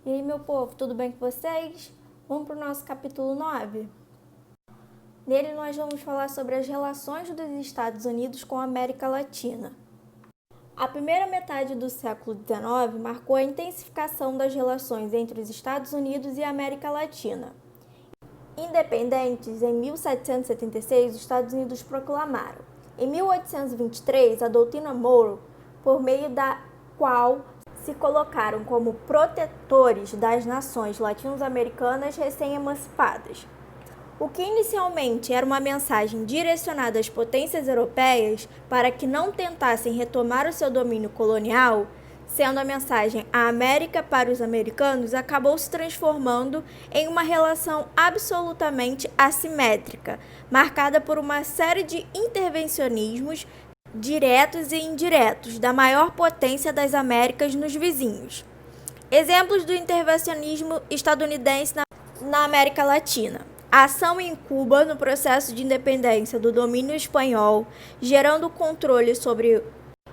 E aí, meu povo, tudo bem com vocês? Vamos para o nosso capítulo 9. Nele nós vamos falar sobre as relações dos Estados Unidos com a América Latina. A primeira metade do século XIX marcou a intensificação das relações entre os Estados Unidos e a América Latina. Independentes, em 1776, os Estados Unidos proclamaram, em 1823, a doutrina Monroe, por meio da qual se colocaram como protetores das nações latino-americanas recém-emancipadas. O que inicialmente era uma mensagem direcionada às potências europeias para que não tentassem retomar o seu domínio colonial, sendo a mensagem "a América para os americanos", acabou se transformando em uma relação absolutamente assimétrica, marcada por uma série de intervencionismos diretos e indiretos da maior potência das Américas nos vizinhos. Exemplos do intervencionismo estadunidense na América Latina: a ação em Cuba no processo de independência do domínio espanhol, gerando controle sobre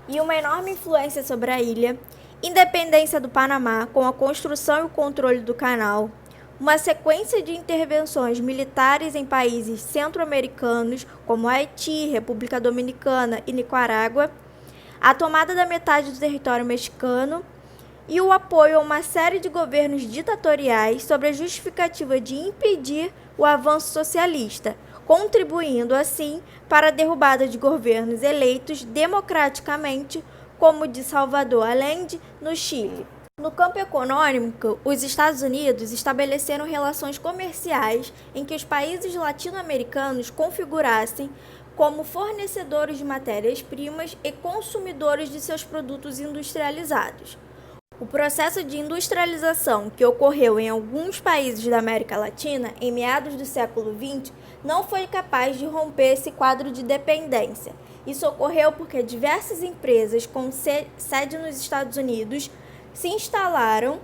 e uma enorme influência sobre a ilha; independência do Panamá, com a construção e o controle do canal; uma sequência de intervenções militares em países centro-americanos, como Haiti, República Dominicana e Nicarágua; a tomada da metade do território mexicano; e o apoio a uma série de governos ditatoriais sob a justificativa de impedir o avanço socialista, contribuindo assim para a derrubada de governos eleitos democraticamente, como o de Salvador Allende, no Chile. No campo econômico, os Estados Unidos estabeleceram relações comerciais em que os países latino-americanos configurassem como fornecedores de matérias-primas e consumidores de seus produtos industrializados. O processo de industrialização que ocorreu em alguns países da América Latina em meados do século XX não foi capaz de romper esse quadro de dependência. Isso ocorreu porque diversas empresas com sede nos Estados Unidos se instalaram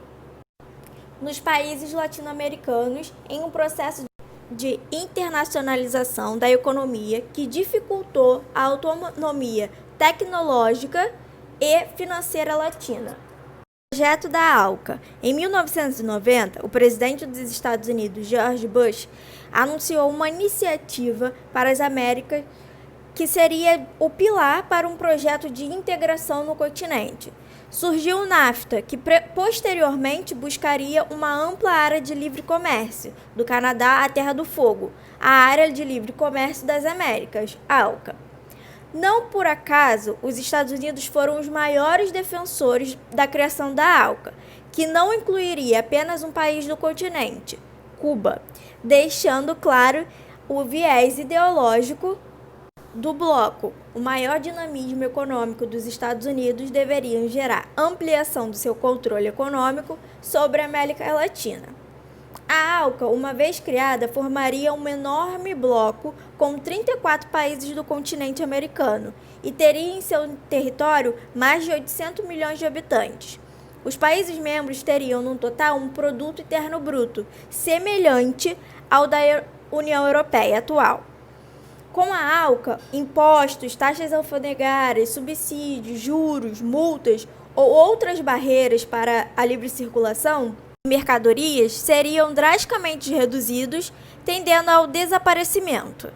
nos países latino-americanos em um processo de internacionalização da economia que dificultou a autonomia tecnológica e financeira latina. Projeto da ALCA. Em 1990, o presidente dos Estados Unidos, George Bush, anunciou uma iniciativa para as Américas que seria o pilar para um projeto de integração no continente. Surgiu o NAFTA, que posteriormente buscaria uma ampla área de livre comércio, do Canadá à Terra do Fogo, a Área de Livre Comércio das Américas, ALCA. Não por acaso, os Estados Unidos foram os maiores defensores da criação da ALCA, que não incluiria apenas um país do continente, Cuba, deixando claro o viés ideológico do bloco. O maior dinamismo econômico dos Estados Unidos deveria gerar ampliação do seu controle econômico sobre a América Latina. A ALCA, uma vez criada, formaria um enorme bloco com 34 países do continente americano e teria em seu território mais de 800 milhões de habitantes. Os países membros teriam, no total, um produto interno bruto semelhante ao da União Europeia atual. Com a ALCA, impostos, taxas alfandegárias, subsídios, juros, multas ou outras barreiras para a livre circulação de mercadorias seriam drasticamente reduzidos, tendendo ao desaparecimento.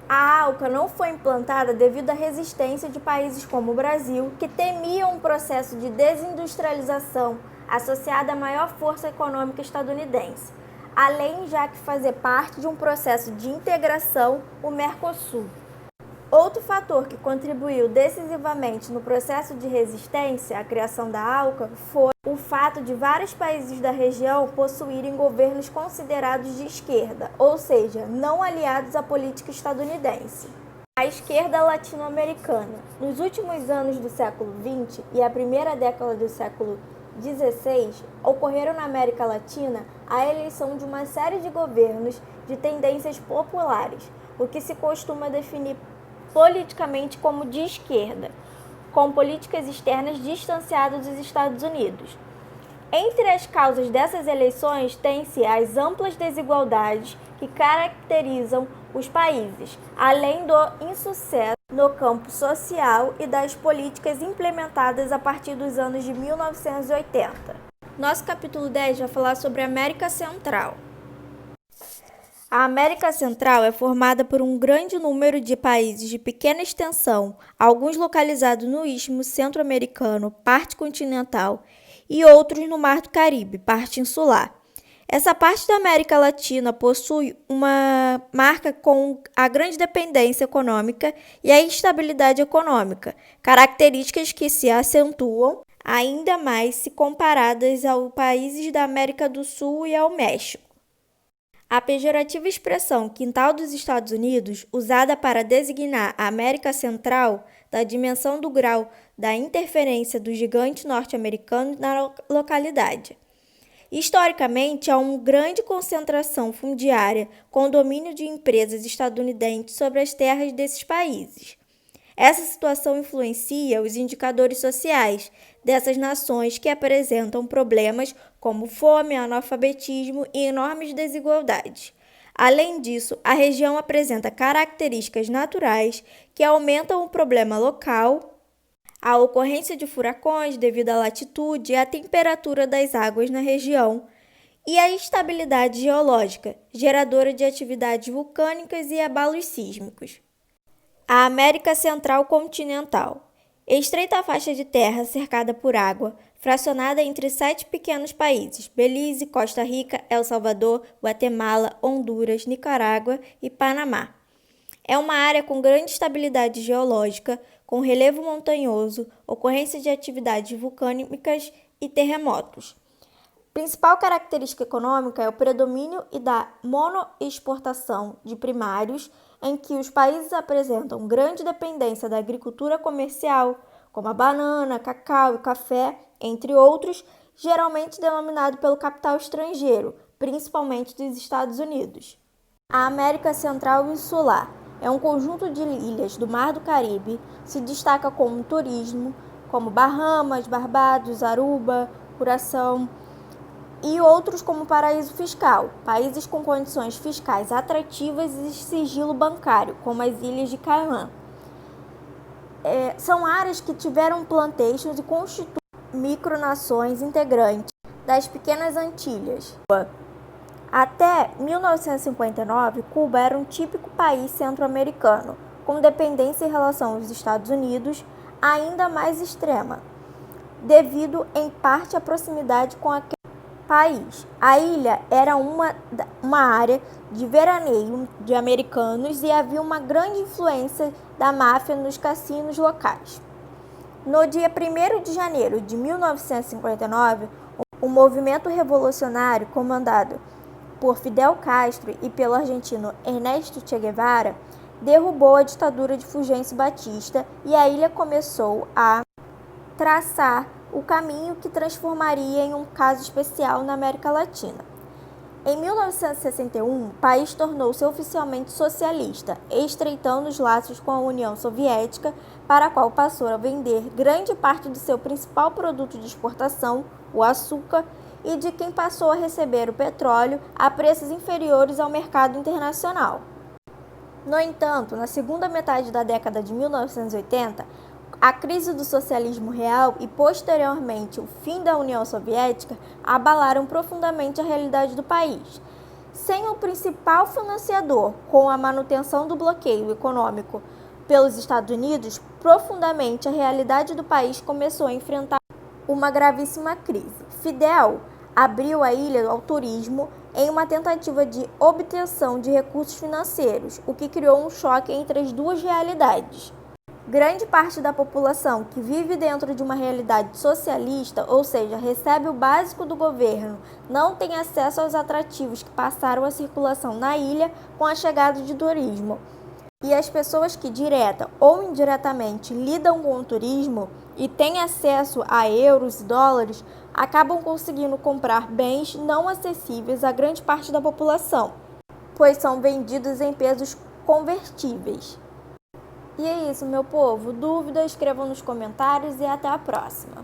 A ALCA não foi implantada devido à resistência de países como o Brasil, que temiam um processo de desindustrialização associado à maior força econômica estadunidense, além já que fazer parte de um processo de integração, o Mercosul. Outro fator que contribuiu decisivamente no processo de resistência à criação da ALCA foi o fato de vários países da região possuírem governos considerados de esquerda, ou seja, não aliados à política estadunidense. A esquerda latino-americana. Nos últimos anos do século XX e a primeira década do século XVI, ocorreram na América Latina a eleição de uma série de governos de tendências populares, o que se costuma definir politicamente como de esquerda, com políticas externas distanciadas dos Estados Unidos. Entre as causas dessas eleições tem-se as amplas desigualdades que caracterizam os países, além do insucesso no campo social e das políticas implementadas a partir dos anos de 1980. Nosso capítulo 10 vai falar sobre a América Central. A América Central é formada por um grande número de países de pequena extensão, alguns localizados no Istmo Centro-Americano, parte continental, e outros no Mar do Caribe, parte insular. Essa parte da América Latina possui uma marca com a grande dependência econômica e a instabilidade econômica, características que se acentuam ainda mais se comparadas aos países da América do Sul e ao México. A pejorativa expressão quintal dos Estados Unidos, usada para designar a América Central, dá dimensão do grau da interferência do gigante norte-americano na localidade. Historicamente, há uma grande concentração fundiária com domínio de empresas estadunidenses sobre as terras desses países. Essa situação influencia os indicadores sociais dessas nações que apresentam problemas como fome, analfabetismo e enormes desigualdades. Além disso, a região apresenta características naturais que aumentam o problema local, a ocorrência de furacões devido à latitude e à temperatura das águas na região, e a instabilidade geológica, geradora de atividades vulcânicas e abalos sísmicos. A América Central continental. Estreita faixa de terra cercada por água, fracionada entre 7 pequenos países: Belize, Costa Rica, El Salvador, Guatemala, Honduras, Nicarágua e Panamá. É uma área com grande estabilidade geológica, com relevo montanhoso, ocorrência de atividades vulcânicas e terremotos. Principal característica econômica é o predomínio e da monoexportação de primários, em que os países apresentam grande dependência da agricultura comercial, como a banana, cacau e café, entre outros, geralmente denominado pelo capital estrangeiro, principalmente dos Estados Unidos. A América Central Insular é um conjunto de ilhas do Mar do Caribe, se destaca como turismo, como Bahamas, Barbados, Aruba, Curaçao, e outros como paraíso fiscal, países com condições fiscais atrativas e sigilo bancário, como as Ilhas de Caimã. São áreas que tiveram plantations e constituem micronações integrantes das Pequenas Antilhas. Até 1959, Cuba era um típico país centro-americano, com dependência em relação aos Estados Unidos ainda mais extrema, devido em parte à proximidade com aquele país. A ilha era uma área de veraneio de americanos e havia uma grande influência da máfia nos cassinos locais. No dia 1º de janeiro de 1959, o movimento revolucionário comandado por Fidel Castro e pelo argentino Ernesto Che Guevara derrubou a ditadura de Fulgêncio Batista e a ilha começou a traçar o caminho que transformaria em um caso especial na América Latina. Em 1961, o país tornou-se oficialmente socialista, estreitando os laços com a União Soviética, para a qual passou a vender grande parte do seu principal produto de exportação, o açúcar, e de quem passou a receber o petróleo a preços inferiores ao mercado internacional. No entanto, na segunda metade da década de 1980, a crise do socialismo real e, posteriormente, o fim da União Soviética abalaram profundamente a realidade do país. Sem o principal financiador, com a manutenção do bloqueio econômico pelos Estados Unidos, profundamente a realidade do país começou a enfrentar uma gravíssima crise. Fidel abriu a ilha ao turismo em uma tentativa de obtenção de recursos financeiros, o que criou um choque entre as duas realidades. Grande parte da população que vive dentro de uma realidade socialista, ou seja, recebe o básico do governo, não tem acesso aos atrativos que passaram a circulação na ilha com a chegada de turismo. E as pessoas que direta ou indiretamente lidam com o turismo e têm acesso a euros e dólares, acabam conseguindo comprar bens não acessíveis à grande parte da população, pois são vendidos em pesos convertíveis. E é isso, meu povo. Dúvidas, escrevam nos comentários e até a próxima.